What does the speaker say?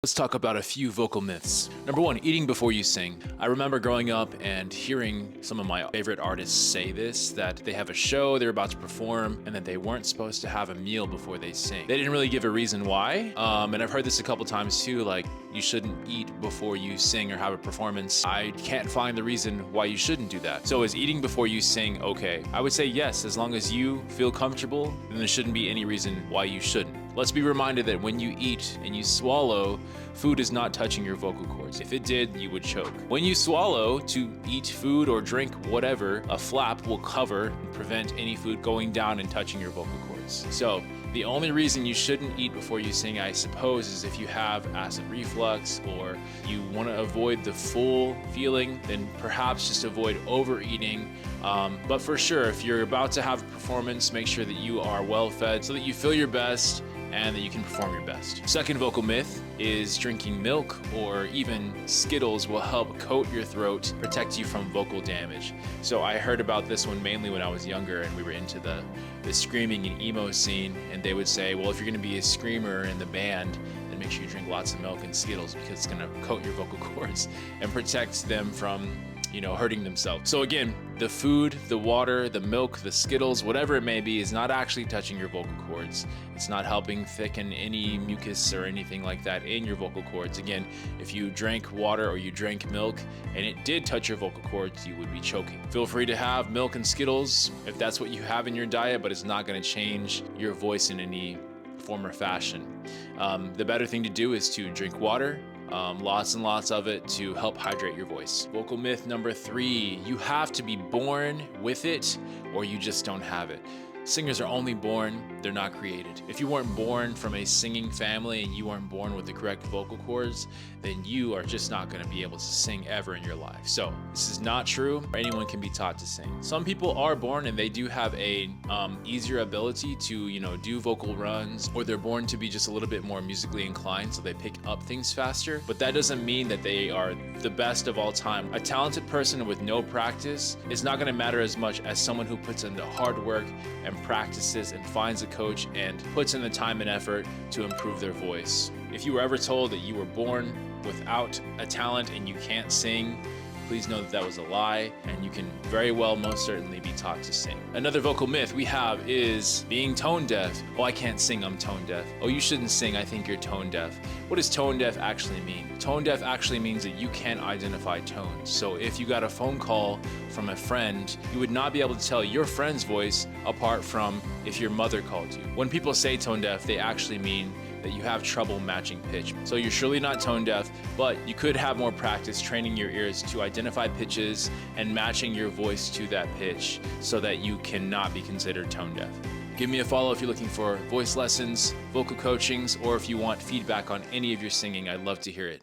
Let's talk about a few vocal myths. Number one, eating before you sing. I remember growing up and hearing some of my favorite artists say this, that they have a show they're about to perform and that they weren't supposed to have a meal before they sing. They didn't really give a reason why. And I've heard this a couple times too, like you shouldn't eat before you sing or have a performance. I can't find the reason why you shouldn't do that. So is eating before you sing okay? I would say yes, as long as you feel comfortable, then there shouldn't be any reason why you shouldn't. Let's be reminded that when you eat and you swallow, food is not touching your vocal cords. If it did, you would choke. When you swallow to eat food or drink whatever, a flap will cover and prevent any food going down and touching your vocal cords. So the only reason you shouldn't eat before you sing, I suppose, is if you have acid reflux or you want to avoid the full feeling, then perhaps just avoid overeating. But for sure, if you're about to have a performance, make sure that you are well fed so that you feel your best and that you can perform your best. Second vocal myth is drinking milk or even Skittles will help coat your throat, protect you from vocal damage. So I heard about this one mainly when I was younger and we were into the screaming and emo scene, and they would say, well, if you're gonna be a screamer in the band, then make sure you drink lots of milk and Skittles because it's gonna coat your vocal cords and protect them from hurting themselves. So again, the food, the water, the milk, the Skittles, whatever it may be, is not actually touching your vocal cords. It's not helping thicken any mucus or anything like that in your vocal cords. Again, if you drank water or you drank milk and it did touch your vocal cords, you would be choking. Feel free to have milk and Skittles if that's what you have in your diet, but it's not going to change your voice in any form or fashion. The better thing to do is to drink water, lots and lots of it, to help hydrate your voice. Vocal myth number 3, you have to be born with it or you just don't have it. Singers are only born, they're not created. If you weren't born from a singing family and you weren't born with the correct vocal cords, then you are just not going to be able to sing ever in your life. So this is not true. Anyone can be taught to sing. Some people are born and they do have a easier ability to do vocal runs, or they're born to be just a little bit more musically inclined, so they pick up things faster. But that doesn't mean that they are the best of all time. A talented person with no practice is not going to matter as much as someone who puts in the hard work and practices and finds a coach and puts in the time and effort to improve their voice. If you were ever told that you were born without a talent and you can't sing, please know that that was a lie, and you can very well most certainly be taught to sing. Another vocal myth we have is being tone deaf. Oh, I can't sing, I'm tone deaf. Oh, you shouldn't sing, I think you're tone deaf. What does tone deaf actually mean? Tone deaf actually means that you can't identify tones. So if you got a phone call from a friend, you would not be able to tell your friend's voice apart from if your mother called you. When people say tone deaf, they actually mean that you have trouble matching pitch. So you're surely not tone deaf, but you could have more practice training your ears to identify pitches and matching your voice to that pitch so that you cannot be considered tone deaf. Give me a follow if you're looking for voice lessons, vocal coachings, or if you want feedback on any of your singing. I'd love to hear it.